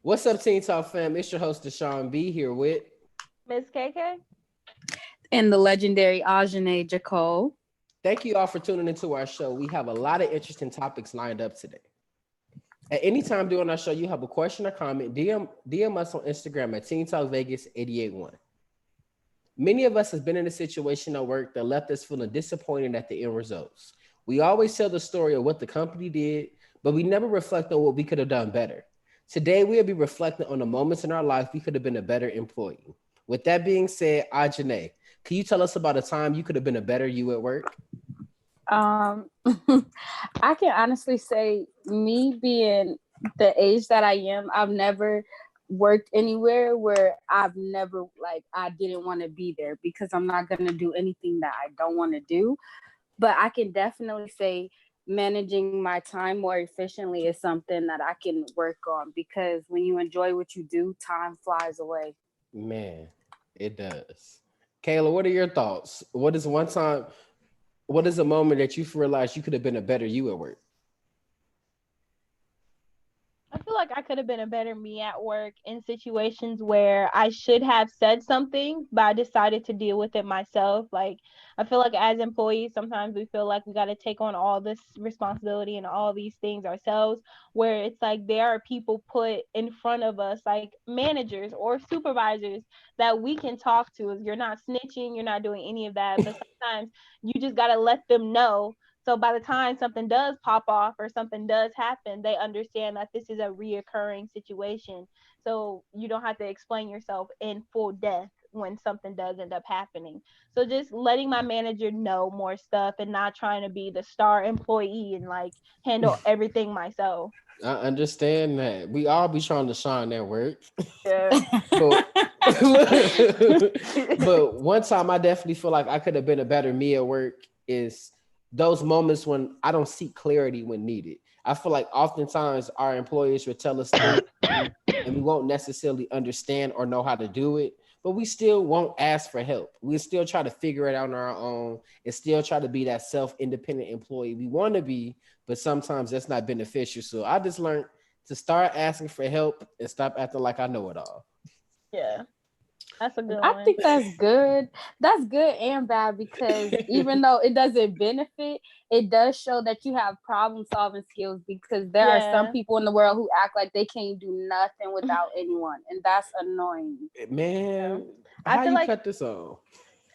What's up, Teen Talk fam? It's your host, Deshaun B, here with. Miss KK? And the legendary Ajane Jacole. Thank you all for tuning into our show. We have a lot of interesting topics lined up today. At any time during our show, you have a question or comment, DM us on Instagram at Teen Talk Vegas 881. Many of us has been in a situation at work that left us feeling disappointed at the end results. We always tell the story of what the company did, but we never reflect on what we could have done better. Today, we'll be reflecting on the moments in our life we could have been a better employee. With that being said, Ajane, can you tell us about a time you could have been a better you at work? Um, I can honestly say, me being the age that I am, I've never worked anywhere where I've never I didn't want to be there, because I'm not going to do anything that I don't want to do. But I can definitely say managing my time more efficiently is something that I can work on, because when you enjoy what you do, time flies away. Man, it does. Kayla, what are your thoughts? What is a moment that you realized you could have been a better you at work? I feel like I could have been a better me at work in situations where I should have said something, but I decided to deal with it myself. Like, I feel like as employees, sometimes we feel like we got to take on all this responsibility and all these things ourselves, where it's like there are people put in front of us, like managers or supervisors, that we can talk to. If you're not snitching, you're not doing any of that. But sometimes you just got to let them know, so by the time something does pop off or something does happen, they understand that this is a reoccurring situation. So you don't have to explain yourself in full depth when something does end up happening. So just letting my manager know more stuff and not trying to be the star employee and like handle everything myself. I understand that. We all be trying to shine at work. Yeah. but, but one time I definitely feel like I could have been a better me at work is those moments when I don't seek clarity when needed. I feel like oftentimes our employers will tell us things and we won't necessarily understand or know how to do it, but we still won't ask for help. We still try to figure it out on our own and still try to be that self-independent employee we want to be, but sometimes that's not beneficial. So I just learned to start asking for help and stop acting like I know it all. Yeah. That's a good I one. think that's good. That's good and bad, because even though it doesn't benefit, it does show that you have problem solving skills, because there are some Yeah. people in the world who act like they can't do nothing without anyone, and that's annoying. Man, I how feel you like cut this on?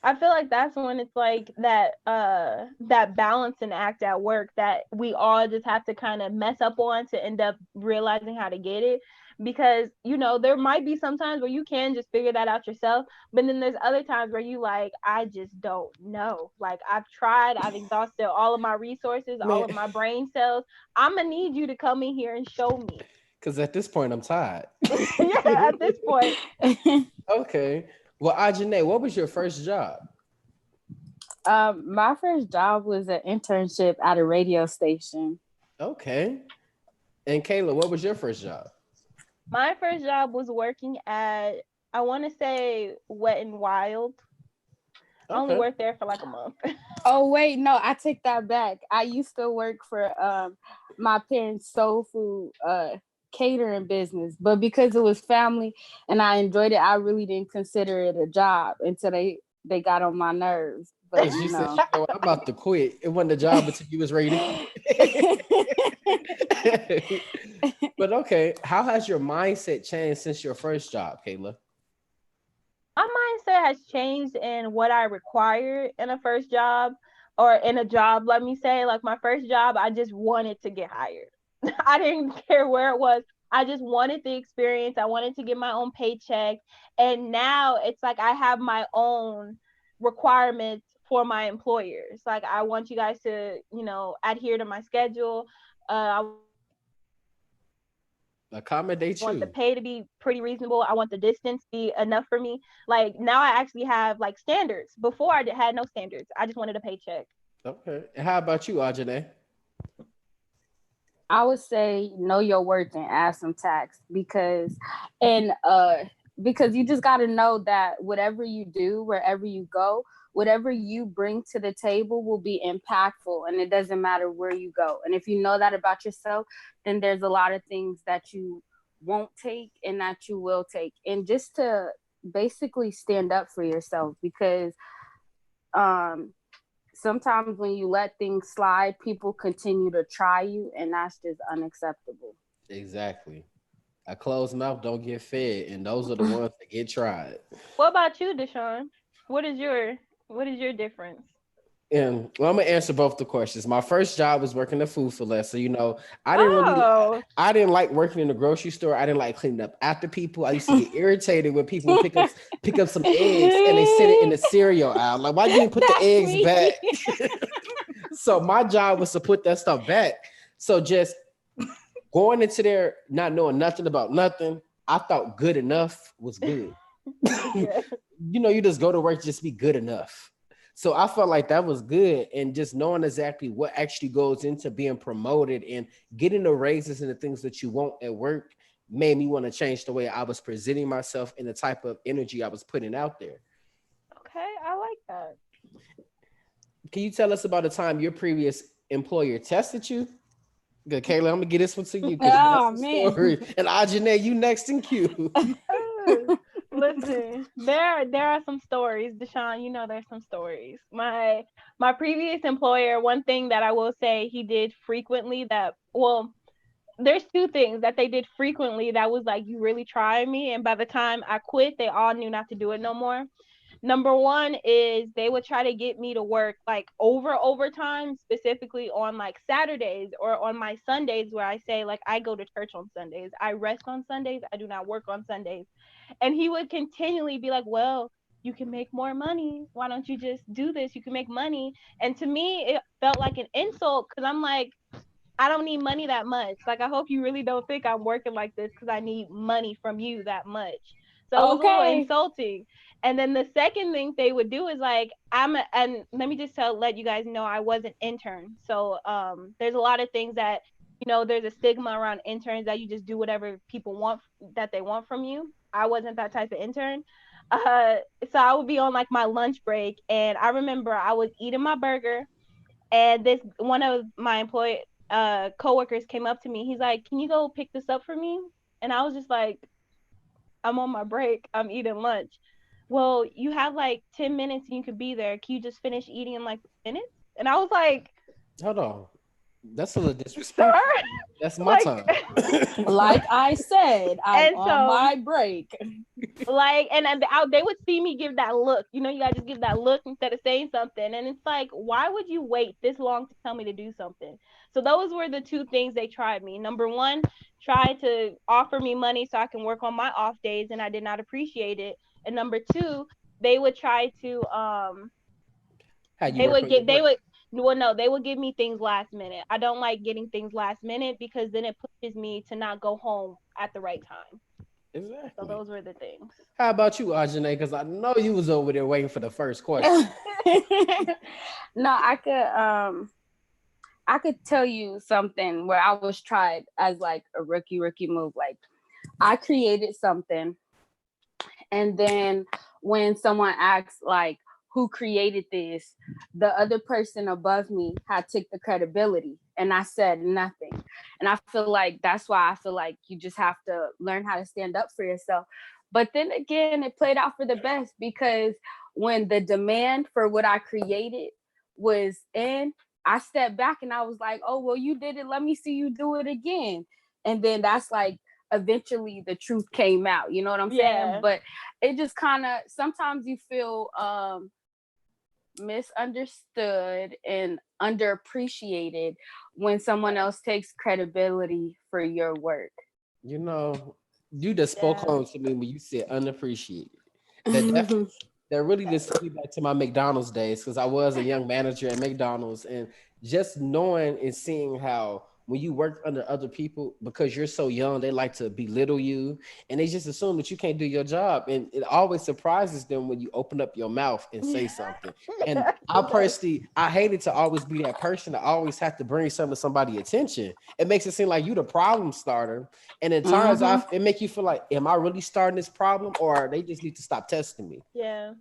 I feel like that's when it's like that balancing act at work that we all just have to kind of mess up on to end up realizing how to get it. Because there might be some times where you can just figure that out yourself, but then there's other times where you like, I just don't know. Like, I've tried, I've exhausted all of my resources, all Man, of my brain cells. I'm gonna need you to come in here and show me. because at this point I'm tired. Yeah, at this point. Okay. Well, Ajane, what was your first job? My first job was an internship at a radio station. Okay. And Kayla, what was your first job? My first job was working at, I want to say, Wet and Wild. I only Okay. worked there for like a month. Oh wait, no, I take that back. I used to work for my parents' soul food catering business, but because it was family and I enjoyed it, I really didn't consider it a job until they got on my nerves. But Because you said, I'm about to quit. It wasn't a job until you was ready to quit. But okay, how has your mindset changed since your first job, Kayla? My mindset has changed in what I required in a first job, or in a job, let me say. Like, my first job, I just wanted to get hired. I didn't care where it was. I just wanted the experience. I wanted to get my own paycheck. And now it's like I have my own requirements for my employers. Like, I want you guys to, adhere to my schedule. I Accommodate want the you. pay to be pretty reasonable. I want the distance to be enough for me. Like, now I actually have like standards. Before, had no standards. I just wanted a paycheck. Okay. And how about you, Ajane? I would say know your worth and add some tax, because and because you just got to know that whatever you do, wherever you go, whatever you bring to the table will be impactful, and it doesn't matter where you go. And if you know that about yourself, then there's a lot of things that you won't take and that you will take. And just to basically stand up for yourself, because sometimes when you let things slide, people continue to try you, and that's just unacceptable. Exactly. A closed mouth don't get fed, and those are the ones that get tried. What about you, Deshaun? What is your difference? And well, I'm gonna answer both the questions. My first job was working at Food for Less, so Oh, I didn't like working in the grocery store. I didn't like cleaning up after people. I used to get irritated when people would pick up some eggs and they sit it in the cereal aisle. Like, why didn't you put the That's eggs me. back? So my job was to put that stuff back. So just going into there, not knowing nothing about nothing, I thought good enough was good. yeah. You just go to work, just be good enough. So I felt like that was good. And just knowing exactly what actually goes into being promoted and getting the raises and the things that you want at work made me want to change the way I was presenting myself and the type of energy I was putting out there. Okay, I like that. Can you tell us about the time your previous employer tested you? Good, Kayla, I'm gonna get this one to you because Oh, that's the man. story. And Ajane, you next in queue. Listen, there are some stories, Deshaun. You know, there's some stories. My previous employer, one thing that I will say he did frequently there's two things that they did frequently that was like, you really trying me, and by the time I quit, they all knew not to do it no more. Number one is they would try to get me to work like overtime, specifically on like Saturdays or on my Sundays, where I say like I go to church on Sundays, I rest on Sundays, I do not work on Sundays. And he would continually be like, well, you can make more money, why don't you just do this, you can make money. And to me it felt like an insult, because I'm like, I don't need money that much. Like, I hope you really don't think I'm working like this because I need money from you that much. So it was a little Okay. insulting. And then the second thing they would do is like, and let me just let you guys know, I was an intern. So there's a lot of things that, there's a stigma around interns that you just do whatever people want, that they want from you. I wasn't that type of intern. So I would be on like my lunch break, and I remember I was eating my burger, and this one of my coworkers came up to me. He's like, "Can you go pick this up for me?" And I was just like, "I'm on my break. I'm eating lunch." Well, you have like 10 minutes and you could be there. Can you just finish eating in like minutes? And I was like, Hold on. That's a little "Sir?" disrespectful. That's my Like, time. Like I said, I'm And on so- my break. and they would see me give that look. You gotta just give that look instead of saying something. And it's like, why would you wait this long to tell me to do something? So those were the two things they tried me. Number one, try to offer me money so I can work on my off days, and I did not appreciate it. And number two, they would try to they would give me things last minute. I don't like getting things last minute, because then it pushes me to not go home at the right time. Exactly. So those were the things. How about you, Ajane? Because I know you was over there waiting for the first question. No, I could tell you something where I was tried as like a rookie move. Like, I created something, and then when someone asks like, who created this, the other person above me had took the credibility, and I said nothing. And I feel like that's why I feel like you just have to learn how to stand up for yourself. But then again, it played out for the best, because when the demand for what I created was in, I stepped back and I was like, oh, well, you did it, let me see you do it again. And then that's like, eventually the truth came out, you know what I'm saying? But it just kind of, sometimes you feel misunderstood and underappreciated when someone else takes credibility for your work. You just spoke home to me when you said unappreciated. That really just took me back to my McDonald's days, because I was a young manager at McDonald's, and just knowing and seeing how when you work under other people, because you're so young, they like to belittle you and they just assume that you can't do your job. And it always surprises them when you open up your mouth and say something. And I personally, I hated to always be that person that always have to bring something to somebody's attention. It makes it seem like you the problem starter. And at times it make you feel like, am I really starting this problem, or they just need to stop testing me? Yeah.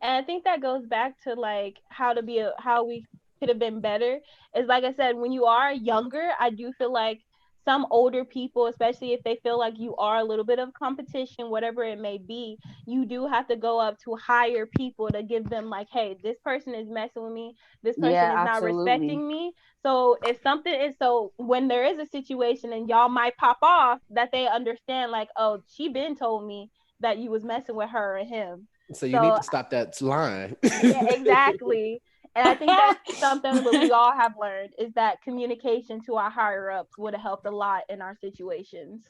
And I think that goes back to like how we could have been better. Is like I said, when you are younger, I do feel like some older people, especially if they feel like you are a little bit of competition, whatever it may be, you do have to go up to higher people to give them like, hey, this person is messing with me. This person is not respecting me. So if something is, so when there is a situation and y'all might pop off, that they understand like, oh, she been told me that you was messing with her or him. So you need to stop that line. Yeah, exactly. And I think that's something that we all have learned, is that communication to our higher ups would have helped a lot in our situations.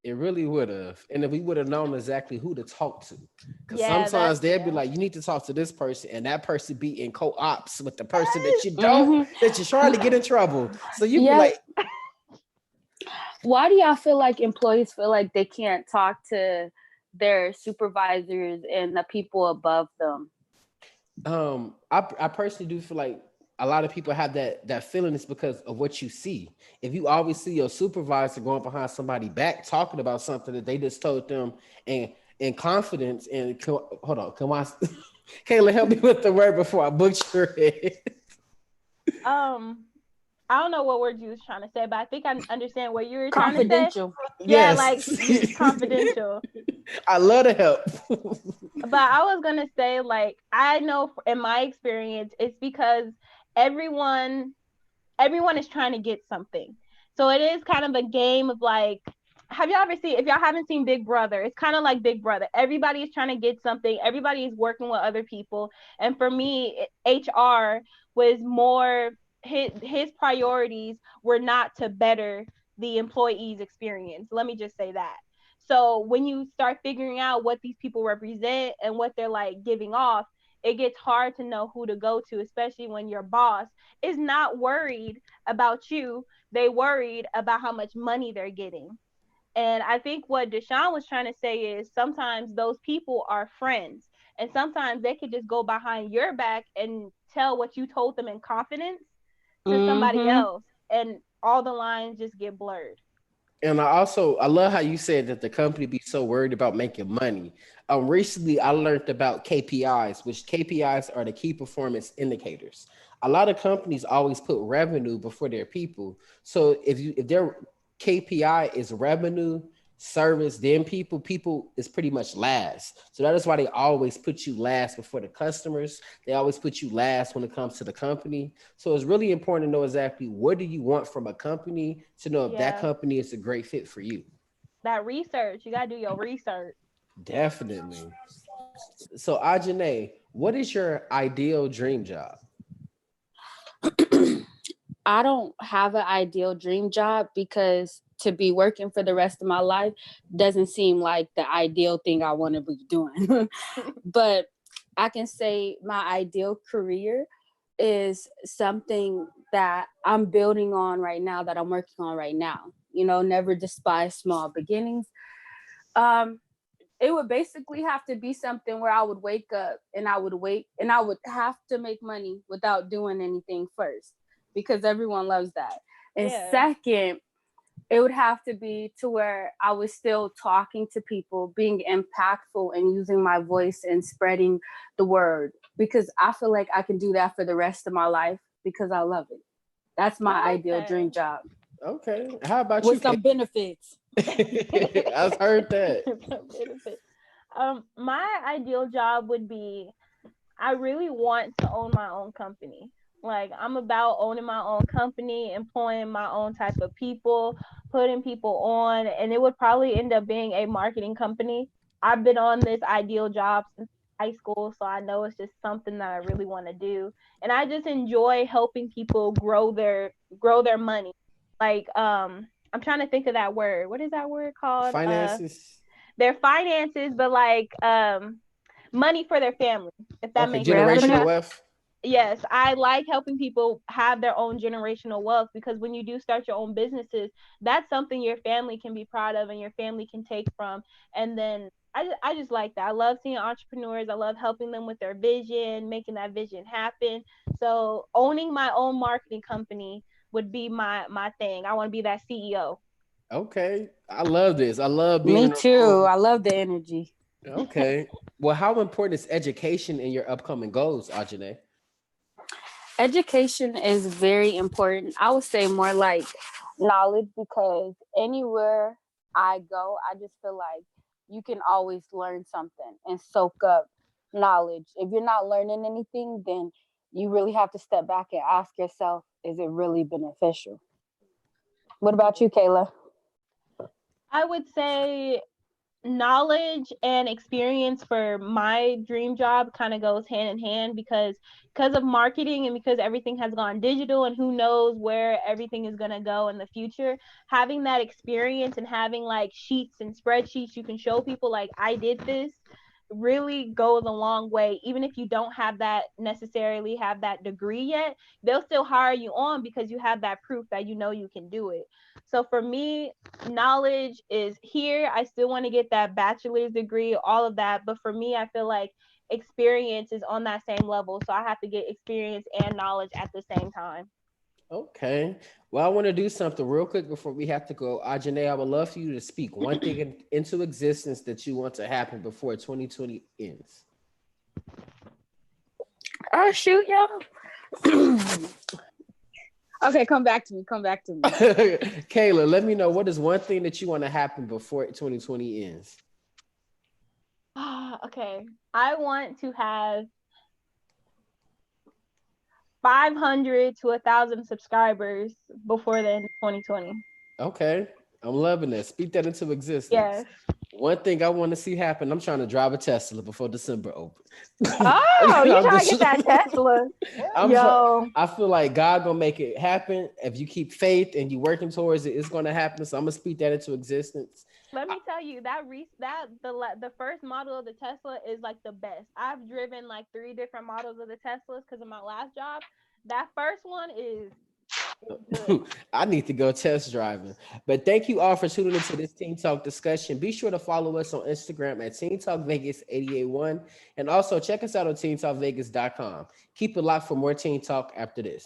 It really would have. And if we would have known exactly who to talk to. Because sometimes they'd be like, you need to talk to this person, and that person be in co-ops with the person that you don't, that you're trying to get in trouble. So you be like, why do y'all feel like employees feel like they can't talk to their supervisors and the people above them? I personally do feel like a lot of people have that feeling. Is because of what you see. If you always see your supervisor going behind somebody back talking about something that they just told them and in confidence, and hold on, come on, Kayla, help me with the word before I butcher it. I don't know what word you was trying to say, but I think I understand what you were trying to say. Confidential. Yeah, like confidential. I love to help. But I was gonna say, like, I know in my experience, it's because everyone is trying to get something. So it is kind of a game of like, have y'all ever seen, if y'all haven't seen Big Brother, it's kind of like Big Brother. Everybody is trying to get something. Everybody is working with other people. And for me, HR was more, his priorities were not to better the employee's experience. Let me just say that. So when you start figuring out what these people represent and what they're like giving off, it gets hard to know who to go to, especially when your boss is not worried about you. They worried about how much money they're getting. And I think what Deshaun was trying to say is sometimes those people are friends, and sometimes they could just go behind your back and tell what you told them in confidence to somebody else, and all the lines just get blurred. And I love how you said that the company be so worried about making money. Recently I learned about KPIs, which KPIs are the key performance indicators. A lot of companies always put revenue before their people. So if their KPI is revenue, service, then people is pretty much last. So that is why they always put you last before the customers. They always put you last when it comes to the company. So it's really important to know exactly what do you want from a company to know if that company is a great fit for you. That research, you gotta do your research. Definitely. So Ajane, what is your ideal dream job? I don't have an ideal dream job, because to be working for the rest of my life doesn't seem like the ideal thing I want to be doing. But I can say my ideal career is something that I'm building on right now, that I'm working on right now. You know, never despise small beginnings. It would basically have to be something where I would wake up and I would wait and I would have to make money without doing anything first, because everyone loves that. And second, it would have to be to where I was still talking to people, being impactful and using my voice and spreading the word, because I feel like I can do that for the rest of my life because I love it. That's my ideal dream job. Okay. How about you? With some benefits. I've heard that. My ideal job would be, I really want to own my own company. Like, I'm about owning my own company, employing my own type of people, putting people on, and it would probably end up being a marketing company. I've been on this ideal job since high school, so I know it's just something that I really want to do. And I just enjoy helping people grow their money. Like, I'm trying to think of that word. What is that word called? Finances. Their finances, but like money for their family, if that makes sense. Generational wealth. Yes, I like helping people have their own generational wealth, because when you do start your own businesses, that's something your family can be proud of and your family can take from. And then I just like that. I love seeing entrepreneurs. I love helping them with their vision, making that vision happen. So owning my own marketing company would be my thing. I want to be that CEO. Okay, I love this. I love being Me in a too. room. I love the energy. Okay. Well, how important is education in your upcoming goals, Ajane? Education is very important. I would say more like knowledge, because anywhere I go, I just feel like you can always learn something and soak up knowledge. If you're not learning anything, then you really have to step back and ask yourself, is it really beneficial? What about you, Kayla? I would say knowledge and experience for my dream job kind of goes hand in hand, because of marketing and because everything has gone digital and who knows where everything is going to go in the future. Having that experience and having like sheets and spreadsheets you can show people like I did this really goes a long way. Even if you don't have that necessarily have that degree yet, they'll still hire you on because you have that proof that you know you can do it. So for me, knowledge is here. I still want to get that bachelor's degree, all of that. But for me, I feel like experience is on that same level. So I have to get experience and knowledge at the same time. Okay. Well, I want to do something real quick before we have to go. Ajane, I would love for you to speak one thing into existence that you want to happen before 2020 ends. Oh shoot, y'all. Okay, come back to me. Come back to me. Kayla, let me know, what is one thing that you want to happen before 2020 ends? Okay. I want to have 500 to 1,000 subscribers before the end of 2020. Okay. I'm loving that. Speak that into existence. Yes. One thing I want to see happen, I'm trying to drive a Tesla before December opens. Oh, you I'm trying to just- get that Tesla? I'm Yo. I feel like God gonna make it happen. If you keep faith and you working towards it, it's gonna happen. So I'm gonna speak that into existence. Let me tell you the first model of the Tesla is like the best. I've driven like 3 different models of the Teslas because of my last job. That first one is good. I need to go test driving. But thank you all for tuning into this Teen Talk discussion. Be sure to follow us on Instagram at Teen Talk Vegas 881. And also check us out on teentalkvegas.com. Keep it locked for more Teen Talk after this.